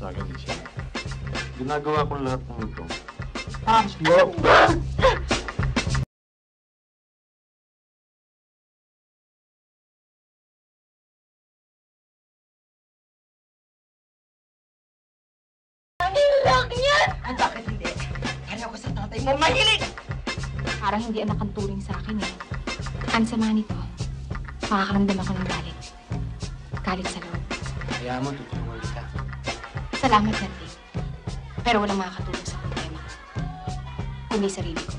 sa akin, Lisa. Ginagawa ko lahat ng ito. Slow! Lang yan! Ay, bakit hindi? Kaya ako sa tatay mo mahilig! Parang hindi anak ang turing sa akin eh. Ang sama nito, makakaramdam ako ng galit. Galit sa loob. Kaya mo, tutulungan kita. Salamat, Nandi. Pero walang makakatulong sa problema ko. Kundi sarili ko.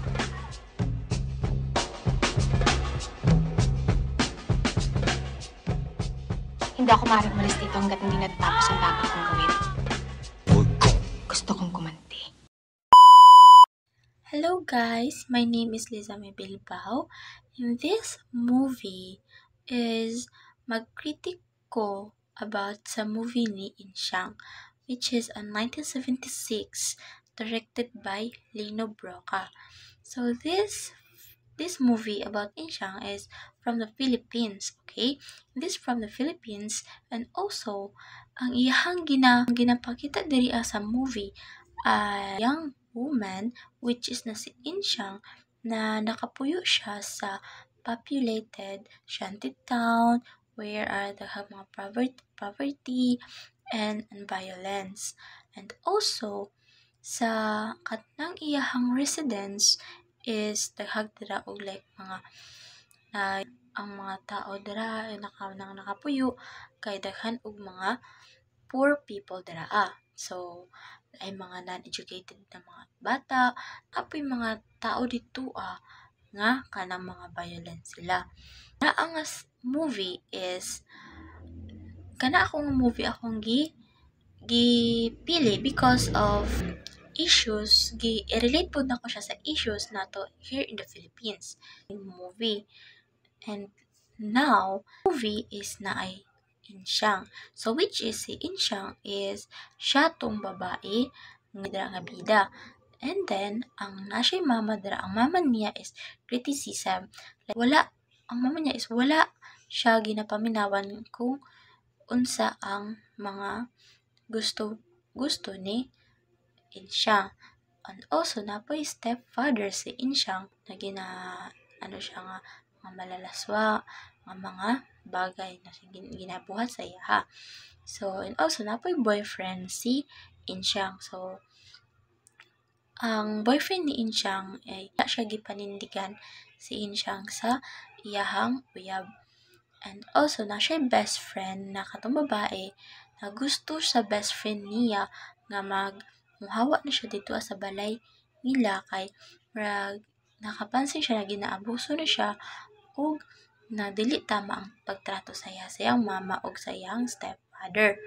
Hindi ako maaaring umalis dito hanggat hindi natatapos ang dapat kong gawin. Gusto kong kumanti. Hello guys, my name is Liza May Bilbao. In this movie is magkritik ko about sa movie ni Insyang, which is a 1976 directed by Lino Broca. So this movie about Insyang is from the Philippines, okay? This from the Philippines, and also ang iyahang ginapakita diri sa movie ay young woman which is na si Insyang na nakapuyo siya sa populated shantytown where are the mga poverty and violence. And also sa katnang iyahang residence is daghag dira og like mga ang mga tao dira ay nakapuyo kay daghan og mga poor people dira. So ay mga non-educated na mga bata, apoy mga tao dito nga kanang mga violent sila. Ang movie is kana akong movie akong gipili because of issues, i-relate po na ko siya sa issues nato here in the Philippines. Movie. And now, movie is na ay Insyang. So, which is si Insyang is siya tong babae nga bida. And then, ang nasa'y mama dira, ang mama niya is criticism. Like, ang mama niya is wala siya ginapaminawan kung unsa ang mga gusto ni Insyang. And also, napoy stepfather si Insyang na siya nga, mga malalaswa, mga bagay na ginabuhat sa iya. So, and also, napoy boyfriend si Insyang. So, ang boyfriend ni Insyang ay siya gipanindigan si Insyang sa iyahang uyab. And also, na siya best friend na katong babae na gusto sa best friend niya nga muhawa na siya dito sa balay nila kay nakapansin siya na ginaabuso na siya ug na dili tama ang pagtrato sa iyang mama ug sa iyang stepfather.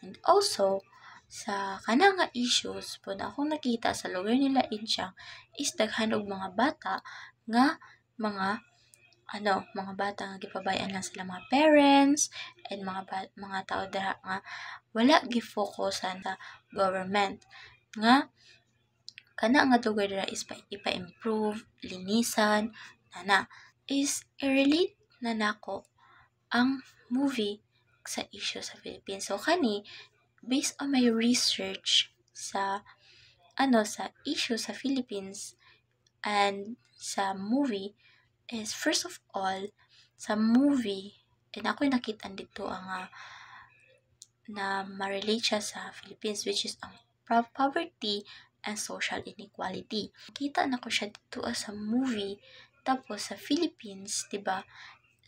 And also, sa kanang nga issues po na akong nakita sa lugar nila Insyang is daghan og mga bata nga mga bata nga gipabayan lang sila mga parents and mga tao dira nga wala gi-focusan sa government nga kana nga lugar dira is ipa-improve, linisan, is i-relate na nako ang movie sa issue sa Philippines. So kani based on my research sa issue sa Philippines and sa movie is first of all sa movie and ako'y nakitaan dito na ma-relate siya sa Philippines which is ang poverty and social inequality. Kita na ko siya dito sa movie. Tapos sa Philippines, 'di ba?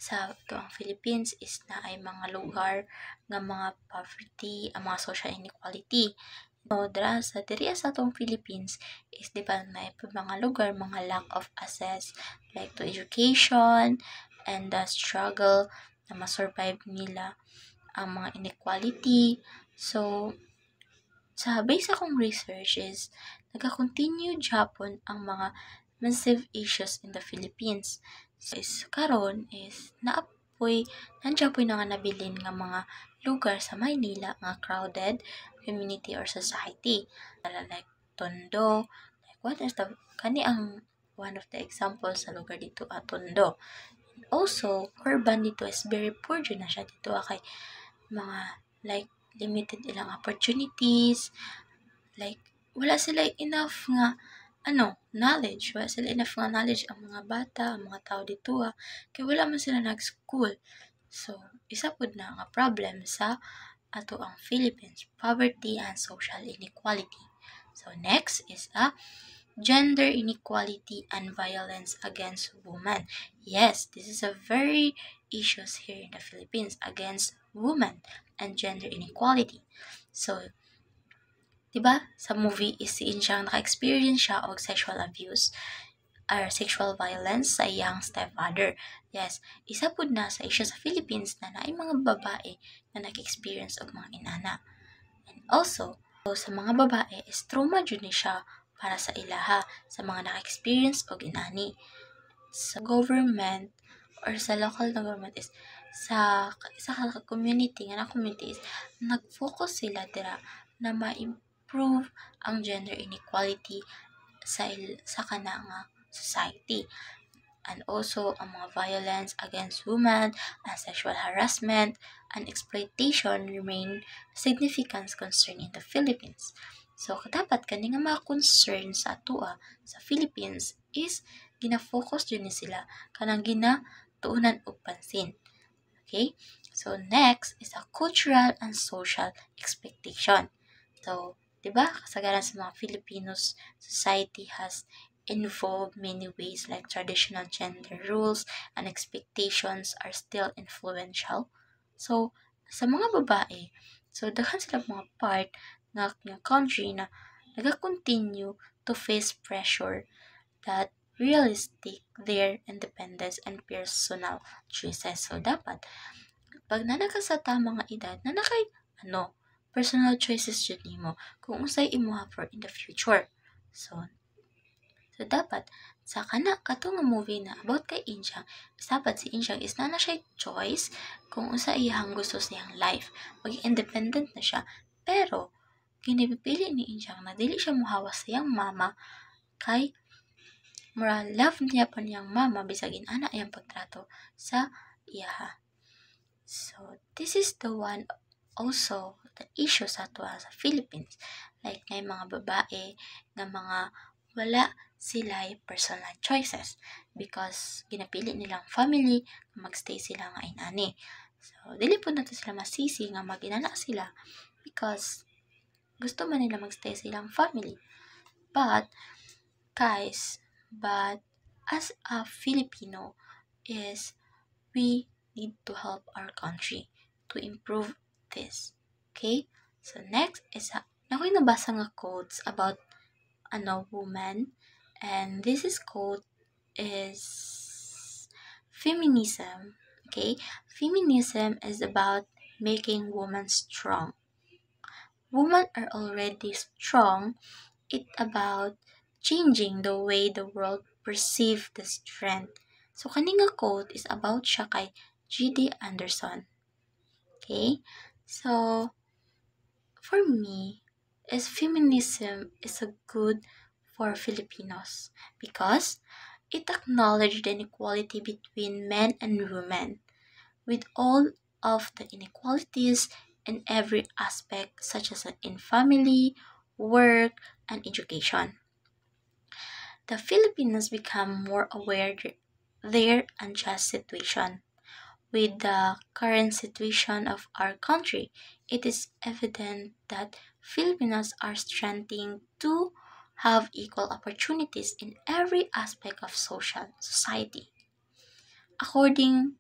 Ang Philippines is na ay mga lugar nga mga poverty, ang mga social inequality. Dira sa atong Philippines is 'di ba na mga lugar mga lack of access like to education and the struggle na ma-survive nila ang mga inequality. So sa base akong research is nagka-continue Japon ang mga massive issues in the Philippines. So, karon is nandiyan po na nga nabilin nga mga lugar sa Maynila nga crowded community or society. Like Tondo, like what is kani ang one of the examples sa lugar dito Tondo. And also, urban dito is very poor dyan na siya dito kay mga like limited ilang opportunities, like wala sila enough nga knowledge. Wala sila enough nga knowledge ang mga bata, ang mga tao dito kaya wala man sila nag-school. So, isa pud na nga problem sa ato ang Philippines, poverty and social inequality. So, next is gender inequality and violence against women. Yes, this is a very issues here in the Philippines against women and gender inequality. So, diba, sa movie is si Insyang naka-experience siya og sexual abuse or sexual violence sa iyang stepfather. Yes, isa pud na sa issue sa Philippines na naay mga babae na nag-experience og mga inana. And also, sa mga babae is trauma jud ni siya para sa ilaha sa mga naka-experience og inani. Sa government or sa local na government is sa community is nag-focus sila dira na ma-improve ang gender inequality sa kana nga society. And also, ang mga violence against women and sexual harassment and exploitation remain significant concern in the Philippines. So, dapat kani nga mga concern sa atua sa Philippines is gina-focus dyan ni sila kanang ginatuunan og pansin. Okay? So, next is a cultural and social expectation. So, diba, kasagaran sa mga Filipinos, society has involved many ways like traditional gender rules and expectations are still influential. So, sa mga babae, so daghan sila mga part ng country na naga-continue to face pressure that realistic their independence and personal choices. So, dapat, pag nanaka sa tamang edad, nanakay, personal choices yun nimo kung unsay imuha for in the future. So dapat, sa katong movie na about kay Insyang, dapat si Insyang is na siya choice kung unsa iyang gusto sa iyang life. Maging independent na siya. Pero, kinipipili ni Insyang na dili siya muhawas sa iyang mama kay mura love niya pa niyang mama bisagin ana iyang pagtrato sa iyaha. So, this is the one also the issue sa atua sa Philippines. Like, ngay mga babae nga mga wala sila personal choices because ginapili nilang family magstay sila nga inani. So, dili po nato sila masisi nga maginana sila because gusto man nila magstay silang family. But as a Filipino is we need to help our country to improve this. Okay? So, next is nakoy nabasa nga quotes about woman. And this quote is feminism. Okay? Feminism is about making women strong. Women are already strong. It's about changing the way the world perceives the strength. So, kaning nga quote is about siya kay G.D. Anderson. Okay? So, for me, feminism is a good for Filipinos because it acknowledged the inequality between men and women with all of the inequalities in every aspect such as in family, work, and education. The Filipinos become more aware their unjust situation. With the current situation of our country, it is evident that Filipinos are striving to have equal opportunities in every aspect of society. According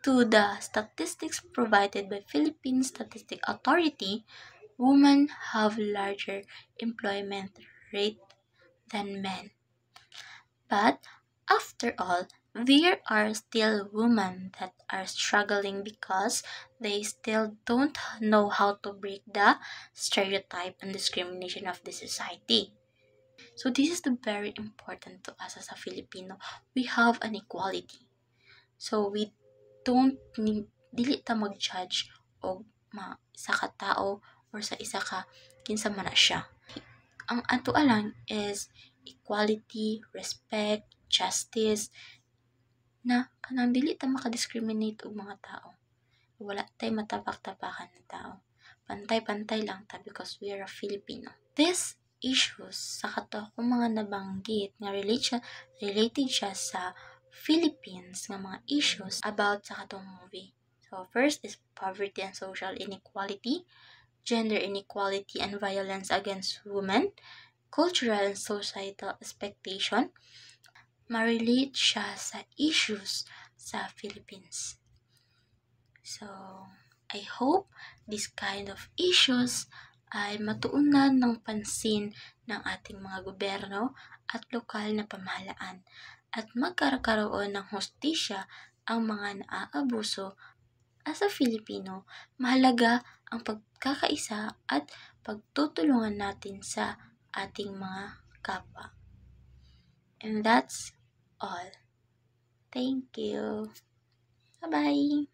to the statistics provided by Philippine Statistic Authority, women have larger employment rate than men. But after all, there are still women that are struggling because they still don't know how to break the stereotype and discrimination of the society. So this is very important to us as a Filipino. We have an equality. So we don't need, dili ta mag-judge o isa ka tao or sa isa ka kinsa man na siya. Ang ato lang is equality, respect, justice, na kanang dili ta maka-discriminate og mga tao. Wala tay matapak-tapakan na tao. pantay-pantay lang ta because we are a Filipino. These issues sa kato kung mga nabanggit nga related siya sa Philippines nga mga issues about sa katong movie. So first is poverty and social inequality, gender inequality and violence against women, cultural and societal expectation. Ma-relate siya sa issues sa Philippines. So, I hope this kind of issues ay matuunan ng pansin ng ating mga gobyerno at lokal na pamahalaan at magkakaroon ng hustisya ang mga naaabuso. As a Filipino, mahalaga ang pagkakaisa at pagtutulungan natin sa ating mga kapwa. And that's all. Thank you. Bye-bye.